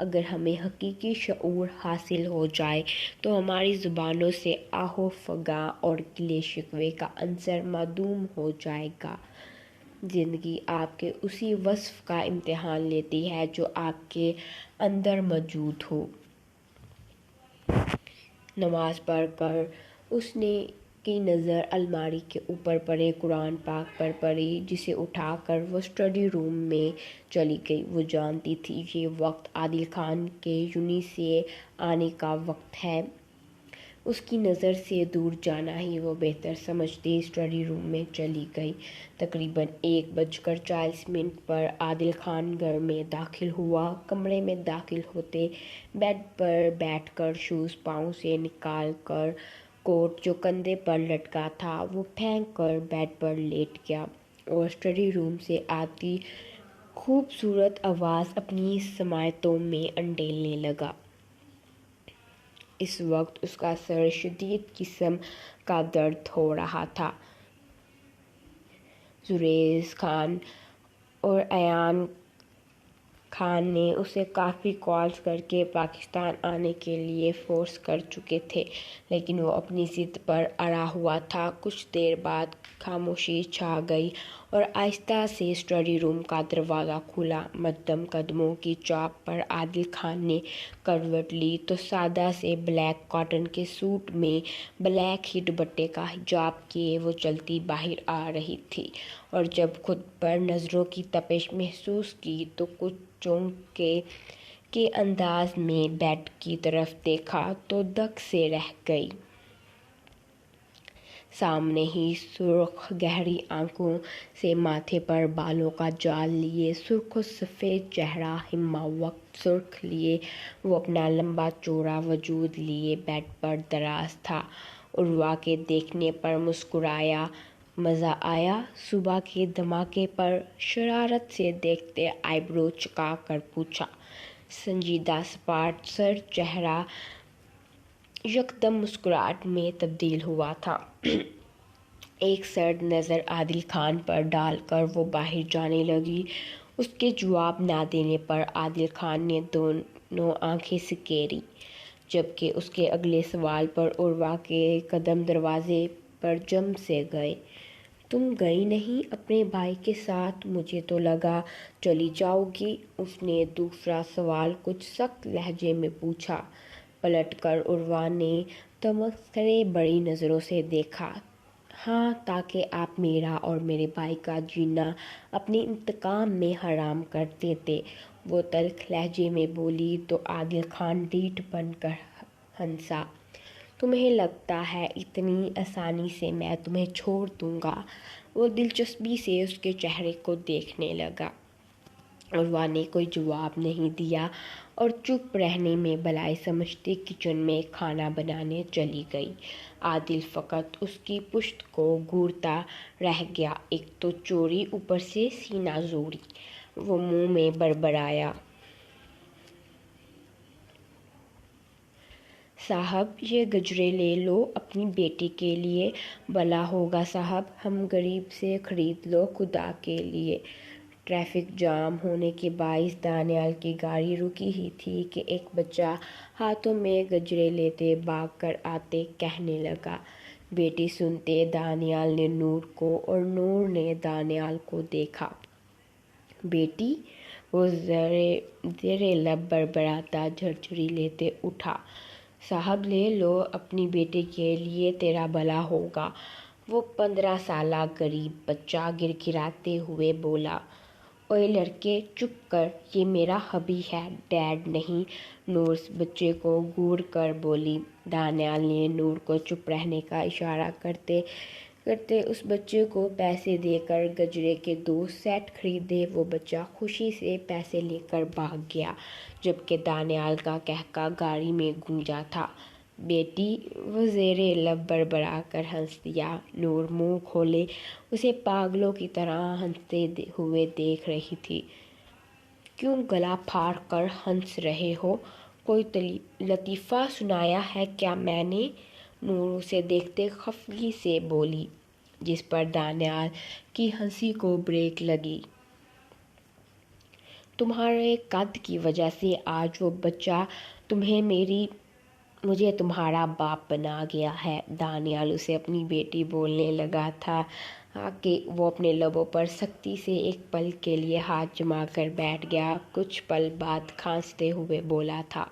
اگر ہمیں حقیقی شعور حاصل ہو جائے تو ہماری زبانوں سے آہ و فغاں اور گلے شکوے کا عنصر معدوم ہو جائے گا۔ زندگی آپ کے اسی وصف کا امتحان لیتی ہے جو آپ کے اندر موجود ہو۔ نماز پڑھ کر اس نے کی نظر الماری کے اوپر پڑے قرآن پاک پر پڑی، جسے اٹھا کر وہ اسٹڈی روم میں چلی گئی۔ وہ جانتی تھی یہ وقت عادل خان کے یونان سے آنے کا وقت ہے۔ اس کی نظر سے دور جانا ہی وہ بہتر سمجھتی اسٹڈی روم میں چلی گئی۔ تقریباً 1:40 پر عادل خان گھر میں داخل ہوا۔ کمرے میں داخل ہوتے بیڈ پر بیٹھ کر شوز پاؤں سے نکال کر کوٹ جو کندھے پر لٹکا تھا وہ پھینک کر بیڈ پر لیٹ گیا اور اسٹڈی روم سے آتی خوبصورت آواز اپنی سماعتوں میں انڈیلنے لگا۔ اس وقت اس کا سر شدید قسم کا درد ہو رہا تھا۔ زریز خان اور ایان خان نے اسے کافی کالز کر کے پاکستان آنے کے لیے فورس کر چکے تھے، لیکن وہ اپنی ضد پر اڑا ہوا تھا۔ کچھ دیر بعد خاموشی چھا گئی اور آہستہ سے اسٹڈی روم کا دروازہ کھلا۔ مدھم قدموں کی چاپ پر عادل خان نے کروٹ لی تو سادہ سے بلیک کاٹن کے سوٹ میں بلیک ہی دوپٹے کا حجاب کیے وہ چلتی باہر آ رہی تھی، اور جب خود پر نظروں کی تپش محسوس کی تو کچھ چونک کے انداز میں بیڈ کی طرف دیکھا تو دک سے رہ گئی۔ سامنے ہی سرخ گہری آنکھوں سے ماتھے پر بالوں کا جال لیے سرخ و سفید چہرہ ہمہ وقت سرخ لیے وہ اپنا لمبا چوڑا وجود لیے بیڈ پر دراز تھا۔ عروہ کے دیکھنے پر مسکرایا، مزہ آیا؟ صبح کے دھماکے پر شرارت سے دیکھتے آئی برو چکا کر پوچھا۔ سنجیدہ سپاٹ سر چہرہ یکدم مسکراہٹ میں تبدیل ہوا تھا۔ ایک سرد نظر عادل خان پر ڈال کر وہ باہر جانے لگی۔ اس کے جواب نہ دینے پر عادل خان نے دونوں آنکھیں سکیڑی، جبکہ اس کے اگلے سوال پر عروہ کے قدم دروازے پر جم سے گئے۔ تم گئی نہیں اپنے بھائی کے ساتھ؟ مجھے تو لگا چلی جاؤ گی۔ اس نے دوسرا سوال کچھ سخت لہجے میں پوچھا۔ پلٹ کر عروہ نے تمغرے بڑی نظروں سے دیکھا۔ ہاں، تاکہ آپ میرا اور میرے بھائی کا جینا اپنے انتقام میں حرام کر دیتے، وہ تلخ لہجے میں بولی تو عادل خان ڈھیٹ بن کر ہنسا۔ تمہیں لگتا ہے اتنی آسانی سے میں تمہیں چھوڑ دوں گا؟ وہ دلچسپی سے اس کے چہرے کو دیکھنے لگا۔ عروہ نے کوئی جواب نہیں دیا اور چپ رہنے میں بھلائی سمجھتے کچن میں کھانا بنانے چلی گئی۔ عادل فقط اس کی پشت کو گھورتا رہ گیا۔ ایک تو چوری، اوپر سے سینہ زوری۔ وہ منہ میں بڑبڑایا۔ صاحب، یہ گجرے لے لو اپنی بیٹی کے لیے۔ بھلا ہوگا صاحب، ہم غریب سے خرید لو خدا کے لیے۔ ٹریفک جام ہونے کے باعث دانیال کی گاڑی رکی ہی تھی کہ ایک بچہ ہاتھوں میں گجرے لیتے بھاگ کر آتے کہنے لگا۔ بیٹی سنتے دانیال نے نور کو اور نور نے دانیال کو دیکھا۔ بیٹی؟ وہ زیر لب بڑبڑاتا جھرجھری لیتے اٹھا۔ صاحب لے لو اپنی بیٹی کے لیے، تیرا بھلا ہوگا۔ وہ 15 سالہ غریب بچہ گڑگڑاتے ہوئے بولا۔ اوئے لڑکے، چپ کر، یہ میرا ہبی ہے، ڈیڈ نہیں۔ نور بچے کو گھور کر بولی۔ دانیال نے نور کو چپ رہنے کا اشارہ کرتے کرتے اس بچے کو پیسے دے کر گجرے کے 2 سیٹ خریدے۔ وہ بچہ خوشی سے پیسے لے کر بھاگ گیا، جبکہ دانیال کا قہقہ گاڑی میں گونجا تھا۔ بیٹی؟ وہ زیر لب بڑبڑا کر ہنس دیا۔ نور منہ کھولے اسے پاگلوں کی طرح ہنستے ہوئے دیکھ رہی تھی۔ کیوں گلا پھاڑ کر ہنس رہے ہو؟ کوئی لطیفہ سنایا ہے کیا میں نے؟ نور اسے دیکھتے خفگی سے بولی، جس پر دانیال کی ہنسی کو بریک لگی۔ تمہارے قد کی وجہ سے آج وہ بچہ مجھے تمہارا باپ بنا گیا ہے۔ دانیال اسے اپنی بیٹی بولنے لگا تھا کہ وہ اپنے لبوں پر سختی سے ایک پل کے لیے ہاتھ جما کر بیٹھ گیا۔ کچھ پل بعد کھانستے ہوئے بولا تھا،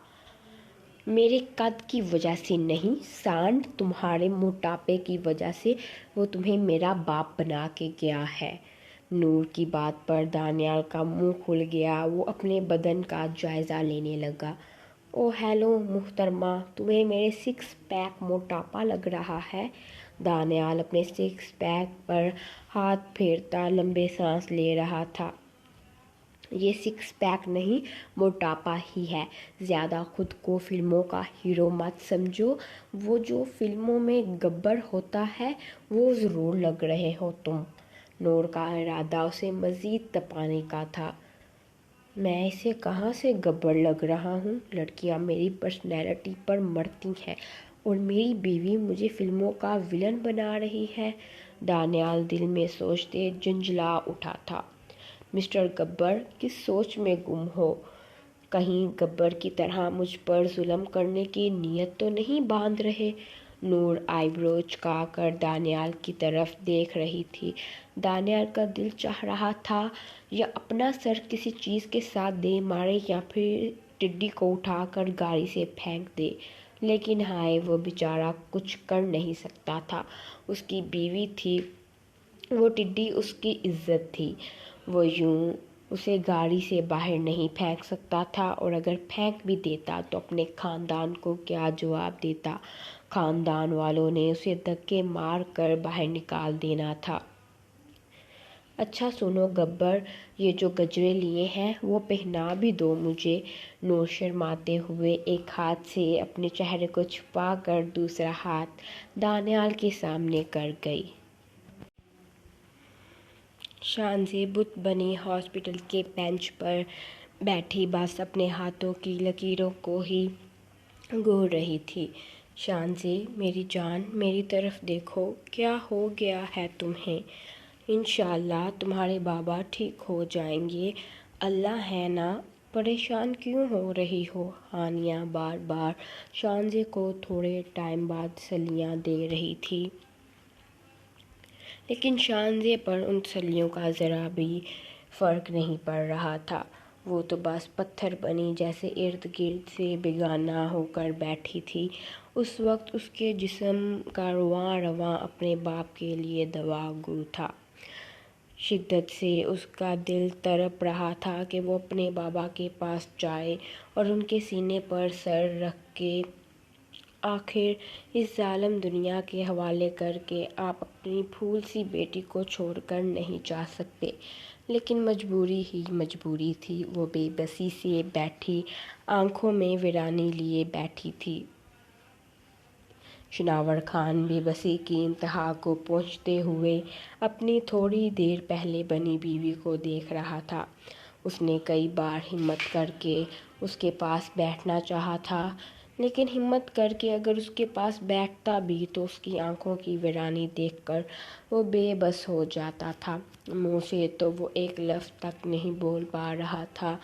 میرے قد کی وجہ سے نہیں سانڈ، تمہارے موٹاپے کی وجہ سے وہ تمہیں میرا باپ بنا کے گیا ہے۔ نور کی بات پر دانیال کا منہ کھل گیا۔ وہ اپنے بدن کا جائزہ لینے لگا۔ او ہیلو محترمہ، تمہیں میرے سکس پیک موٹاپا لگ رہا ہے؟ دانیال اپنے سکس پیک پر ہاتھ پھیرتا لمبے سانس لے رہا تھا۔ یہ سکس پیک نہیں، موٹاپا ہی ہے۔ زیادہ خود کو فلموں کا ہیرو مت سمجھو۔ وہ جو فلموں میں گبر ہوتا ہے وہ ضرور لگ رہے ہو تم۔ نور کا ارادہ اسے مزید تپانے کا تھا۔ میں اسے کہاں سے گبر لگ رہا ہوں؟ لڑکیاں میری پرسنالٹی پر مرتی ہیں اور میری بیوی مجھے فلموں کا ولن بنا رہی ہے۔ دانیال دل میں سوچتے جھنجھلا اٹھا تھا، مسٹر گبر کس سوچ میں گم ہو؟ کہیں گبر کی طرح مجھ پر ظلم کرنے کی نیت تو نہیں باندھ رہے؟ نور آئی برو جھکا کر دانیال کی طرف دیکھ رہی تھی۔ دانیال کا دل چاہ رہا تھا یا اپنا سر کسی چیز کے ساتھ دے مارے یا پھر ٹڈی کو اٹھا کر گاڑی سے پھینک دے، لیکن ہائے وہ بیچارہ کچھ کر نہیں سکتا تھا۔ اس کی بیوی تھی، وہ ٹڈی اس کی عزت تھی۔ وہ یوں اسے گاڑی سے باہر نہیں پھینک سکتا تھا، اور اگر پھینک بھی دیتا تو اپنے خاندان کو کیا جواب دیتا؟ خاندان والوں نے اسے دھکے مار کر باہر نکال دینا تھا۔ اچھا سنو گبر، یہ جو گجرے لیے ہیں وہ پہنا بھی دو مجھے۔ نور شرماتے ہوئے ایک ہاتھ سے اپنے چہرے کو چھپا کر دوسرا ہاتھ دانیال کے سامنے کر گئی۔ شانزیں بت بنی ہاسپٹل کے بینچ پر بیٹھی بس اپنے ہاتھوں کی لکیروں کو ہی گور رہی تھی۔ شانزیں میری جان، میری طرف دیکھو، کیا ہو گیا ہے تمہیں؟ انشاءاللہ تمہارے بابا ٹھیک ہو جائیں گے، اللہ ہے نا، پریشان کیوں ہو رہی ہو؟ ہانیہ بار بار شانزیں کو تھوڑے ٹائم بعد تسلیاں دے رہی تھی، لیکن شانزیں پر ان تسلیوں کا ذرا بھی فرق نہیں پڑ رہا تھا۔ وہ تو بس پتھر بنی جیسے ارد گرد سے بیگانہ ہو کر بیٹھی تھی۔ اس وقت اس کے جسم کا رواں رواں اپنے باپ کے لیے دعا گو تھا۔ شدت سے اس کا دل تڑپ رہا تھا کہ وہ اپنے بابا کے پاس جائے اور ان کے سینے پر سر رکھ کے آخر اس ظالم دنیا کے حوالے کر کے آپ اپنی پھول سی بیٹی کو چھوڑ کر نہیں جا سکتے، لیکن مجبوری ہی مجبوری تھی۔ وہ بے بسی سے بیٹھی آنکھوں میں ویرانی لیے بیٹھی تھی۔ شناور خان بے بسی کی انتہا کو پہنچتے ہوئے اپنی تھوڑی دیر پہلے بنی بیوی کو دیکھ رہا تھا۔ اس نے کئی بار ہمت کر کے اس کے پاس بیٹھنا چاہا تھا، لیکن ہمت کر کے اگر اس کے پاس بیٹھتا بھی تو اس کی آنکھوں کی ویرانی دیکھ کر وہ بے بس ہو جاتا تھا۔ منہ سے تو وہ ایک لفظ تک نہیں بول پا رہا تھا۔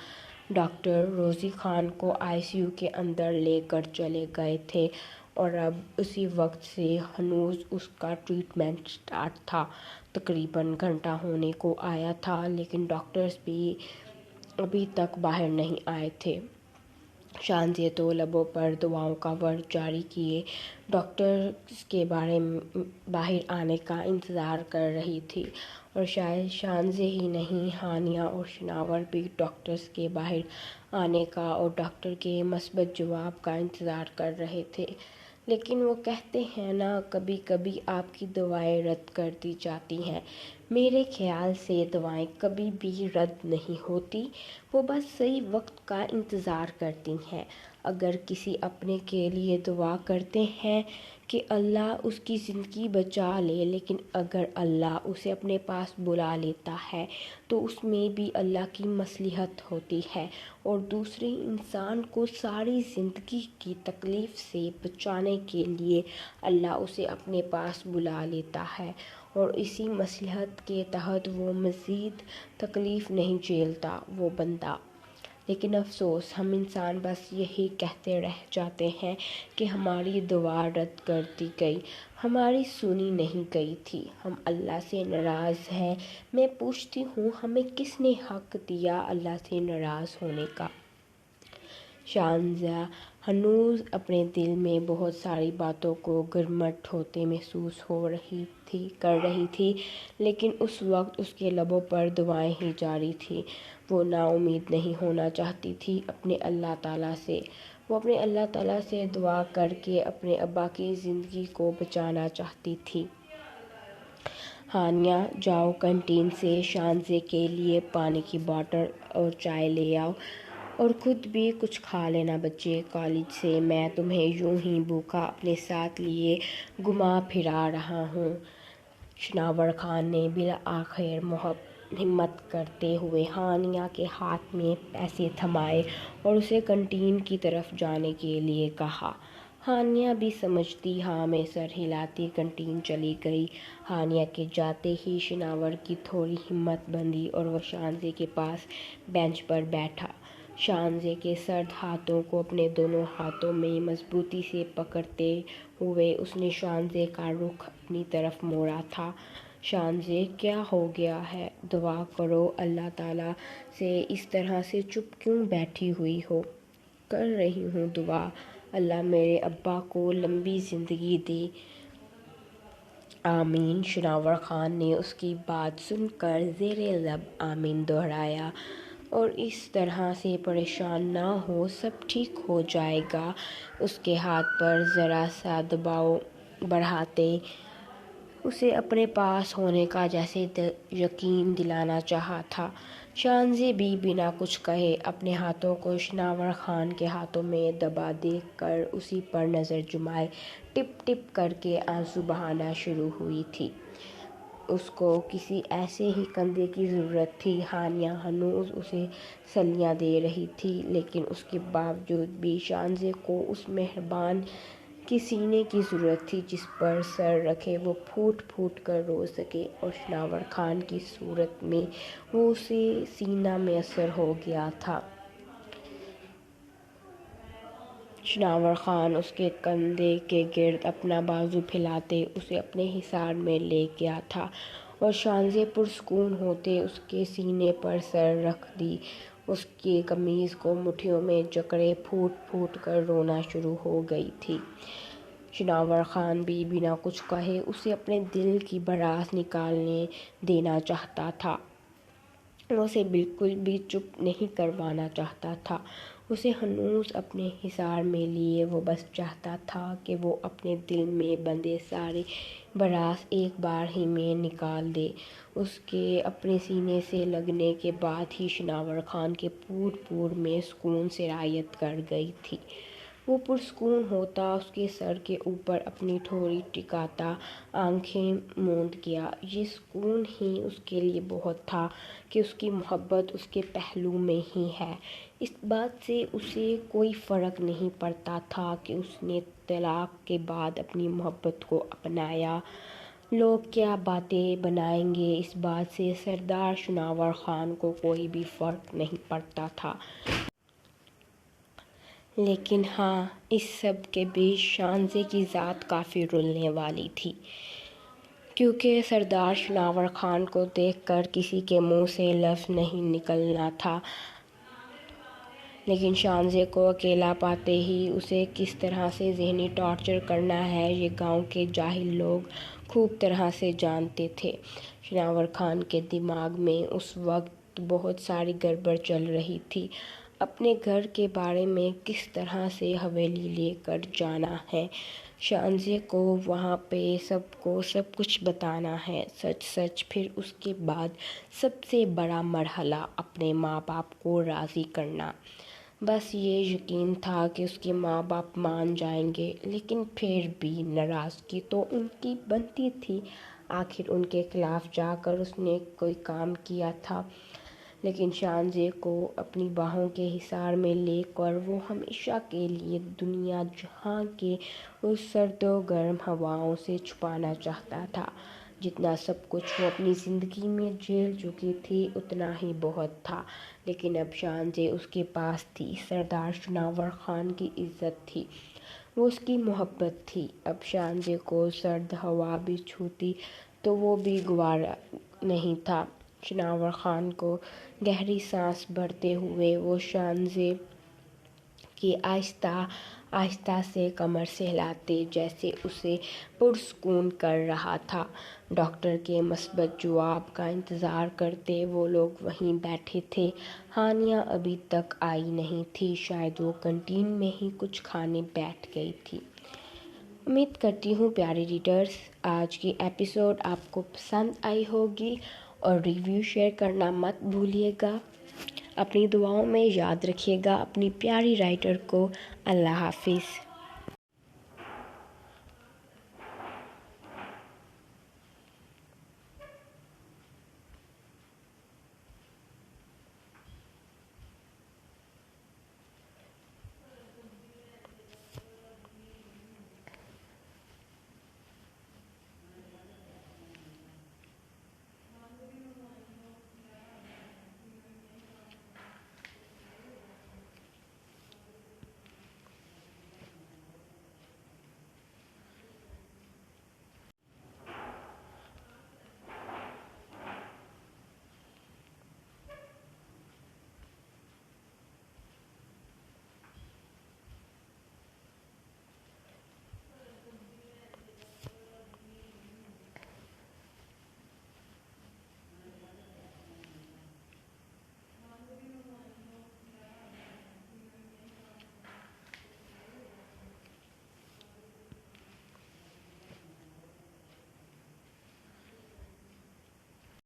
ڈاکٹر روزی خان کو آئی سی یو کے اندر لے کر چلے گئے تھے اور اب اسی وقت سے ہنوز اس کا ٹریٹمنٹ سٹارٹ تھا۔ تقریباً گھنٹہ ہونے کو آیا تھا، لیکن ڈاکٹرز بھی ابھی تک باہر نہیں آئے تھے۔ شانزیں تو لبوں پر دعاؤں کا ورد جاری کیے ڈاکٹرز کے باہر آنے کا انتظار کر رہی تھی، اور شاید شانزیں ہی نہیں، ہانیہ اور شناور بھی ڈاکٹرز کے باہر آنے کا اور ڈاکٹر کے مثبت جواب کا انتظار کر رہے تھے۔ لیکن وہ کہتے ہیں نا، کبھی کبھی آپ کی دعائیں رد کر دی جاتی ہیں۔ میرے خیال سے دعائیں کبھی بھی رد نہیں ہوتی، وہ بس صحیح وقت کا انتظار کرتی ہیں۔ اگر کسی اپنے کے لیے دعا کرتے ہیں کہ اللہ اس کی زندگی بچا لے، لیکن اگر اللہ اسے اپنے پاس بلا لیتا ہے تو اس میں بھی اللہ کی مصلحت ہوتی ہے، اور دوسرے انسان کو ساری زندگی کی تکلیف سے بچانے کے لیے اللہ اسے اپنے پاس بلا لیتا ہے، اور اسی مصلحت کے تحت وہ مزید تکلیف نہیں جھیلتا۔ وہ بندہ لیکن افسوس ہم انسان بس یہی کہتے رہ جاتے ہیں کہ ہماری دعا رد کر دی گئی، ہماری سنی نہیں گئی تھی، ہم اللہ سے ناراض ہیں۔ میں پوچھتی ہوں، ہمیں کس نے حق دیا اللہ سے ناراض ہونے کا؟ شانزیہ ہنوز اپنے دل میں بہت ساری باتوں کو گرمٹ ہوتے محسوس کر رہی تھی، لیکن اس وقت اس کے لبوں پر دعائیں ہی جاری تھیں۔ وہ نا امید نہیں ہونا چاہتی تھی اپنے اللہ تعالیٰ سے۔ وہ اپنے اللہ تعالیٰ سے دعا کر کے اپنے ابا کی زندگی کو بچانا چاہتی تھی۔ ہانیہ، جاؤ کینٹین سے شانزیہ کے لیے پانی کی بوتل اور چائے لے آؤ، اور خود بھی کچھ کھا لینا بچے۔ کالج سے میں تمہیں یوں ہی بھوکا اپنے ساتھ لیے گھما پھرا رہا ہوں۔ شناور خان نے بالآخر ہمت کرتے ہوئے ہانیہ کے ہاتھ میں پیسے تھمائے اور اسے کینٹین کی طرف جانے کے لیے کہا۔ ہانیہ بھی سمجھتی ہاں میں سر ہلاتی کینٹین چلی گئی۔ ہانیہ کے جاتے ہی شناور کی تھوڑی ہمت بندھی اور وہ شانزیہ کے پاس بینچ پر بیٹھا۔ شانزیہ کے سرد ہاتھوں کو اپنے دونوں ہاتھوں میں مضبوطی سے پکڑتے ہوئے اس نے شانزیہ کا رخ اپنی طرف موڑا تھا۔ شانزیہ، کیا ہو گیا ہے؟ دعا کرو اللہ تعالیٰ سے، اس طرح سے چپ کیوں بیٹھی ہوئی ہو؟ کر رہی ہوں دعا، اللہ میرے ابا کو لمبی زندگی دے، آمین۔ شناور خان نے اس کی بات سن کر زیر لب آمین دہرایا۔ اور اس طرح سے پریشان نہ ہو، سب ٹھیک ہو جائے گا۔ اس کے ہاتھ پر ذرا سا دباؤ بڑھاتے اسے اپنے پاس ہونے کا جیسے یقین دلانا چاہا تھا۔ شانزیہ بھی بنا کچھ کہے اپنے ہاتھوں کو شناور خان کے ہاتھوں میں دبا دیکھ کر اسی پر نظر جمائے ٹپ ٹپ کر کے آنسو بہانا شروع ہوئی تھی۔ اس کو کسی ایسے ہی کندھے کی ضرورت تھی۔ ہانیہ ہنوز اسے سلیاں دے رہی تھی، لیکن اس کے باوجود بھی شانزیہ کو اس مہربان کے سینے کی ضرورت تھی جس پر سر رکھے وہ پھوٹ پھوٹ کر رو سکے، اور شناور خان کی صورت میں وہ اسے سینہ میسر ہو گیا تھا۔ شناور خان اس کے کندھے کے گرد اپنا بازو پھیلاتے اسے اپنے حصار میں لے گیا تھا، اور شانزیہ پرسکون ہوتے اس کے سینے پر سر رکھ دی اس کی قمیض کو مٹھیوں میں جکڑے پھوٹ پھوٹ کر رونا شروع ہو گئی تھی۔ شناور خان بھی بنا کچھ کہے اسے اپنے دل کی بھڑاس نکالنے دینا چاہتا تھا۔ وہ اسے بالکل بھی چپ نہیں کروانا چاہتا تھا۔ اسے ہنوز اپنے حصار میں لیے وہ بس چاہتا تھا کہ وہ اپنے دل میں بندھے ساری بھڑاس ایک بار ہی میں نکال دے۔ اس کے اپنے سینے سے لگنے کے بعد ہی شناور خان کے پور میں سکون سرایت کر گئی تھی۔ وہ پرسکون ہوتا اس کے سر کے اوپر اپنی ٹھوڑی ٹکاتا آنکھیں موند گیا۔ یہ سکون ہی اس کے لیے بہت تھا کہ اس کی محبت اس کے پہلو میں ہی ہے۔ اس بات سے اسے کوئی فرق نہیں پڑتا تھا کہ اس نے طلاق کے بعد اپنی محبت کو اپنایا، لوگ کیا باتیں بنائیں گے، اس بات سے سردار شناور خان کو کوئی بھی فرق نہیں پڑتا تھا۔ لیکن ہاں، اس سب کے بیچ شانزیہ کی ذات کافی رلنے والی تھی، کیونکہ سردار شناور خان کو دیکھ کر کسی کے منہ سے لفظ نہیں نکلنا تھا، لیکن شانزیہ کو اکیلا پاتے ہی اسے کس طرح سے ذہنی ٹارچر کرنا ہے یہ گاؤں کے جاہل لوگ خوب طرح سے جانتے تھے۔ شناور خان کے دماغ میں اس وقت بہت ساری گڑبڑ چل رہی تھی۔ اپنے گھر کے بارے میں کس طرح سے حویلی لے کر جانا ہے، شانزیہ کو وہاں پہ سب کو سب کچھ بتانا ہے سچ سچ، پھر اس کے بعد سب سے بڑا مرحلہ اپنے ماں باپ کو راضی کرنا۔ بس یہ یقین تھا کہ اس کے ماں باپ مان جائیں گے، لیکن پھر بھی ناراضگی تو ان کی بنتی تھی، آخر ان کے خلاف جا کر اس نے کوئی کام کیا تھا۔ لیکن شانزیہ کو اپنی باہوں کے حصار میں لے کر وہ ہمیشہ کے لیے دنیا جہاں کے اس سرد و گرم ہواؤں سے چھپانا چاہتا تھا جتنا سب کچھ وہ اپنی زندگی میں جھیل چکی تھی اتنا ہی بہت تھا، لیکن اب شان سے اس کے پاس تھی۔ سردار شناور خان کی عزت تھی، وہ اس کی محبت تھی۔ اب شان کو سرد ہوا بھی چھوتی تو وہ بھی گوارا نہیں تھا۔ شناور خان کو گہری سانس بھرتے ہوئے وہ شان کی آہستہ آہستہ سے کمر سے ہلاتے جیسے اسے پرسکون کر رہا تھا۔ ڈاکٹر کے مثبت جواب کا انتظار کرتے وہ لوگ وہیں بیٹھے تھے۔ ہانیہ ابھی تک آئی نہیں تھی، شاید وہ کینٹین میں ہی کچھ کھانے بیٹھ گئی تھی۔ امید کرتی ہوں پیارے ریڈرز آج کی ایپیسوڈ آپ کو پسند آئی ہوگی، اور ریویو شیئر کرنا مت بھولیے گا۔ اپنی دعاؤں میں یاد رکھیے گا اپنی پیاری رائٹر کو۔ اللہ حافظ۔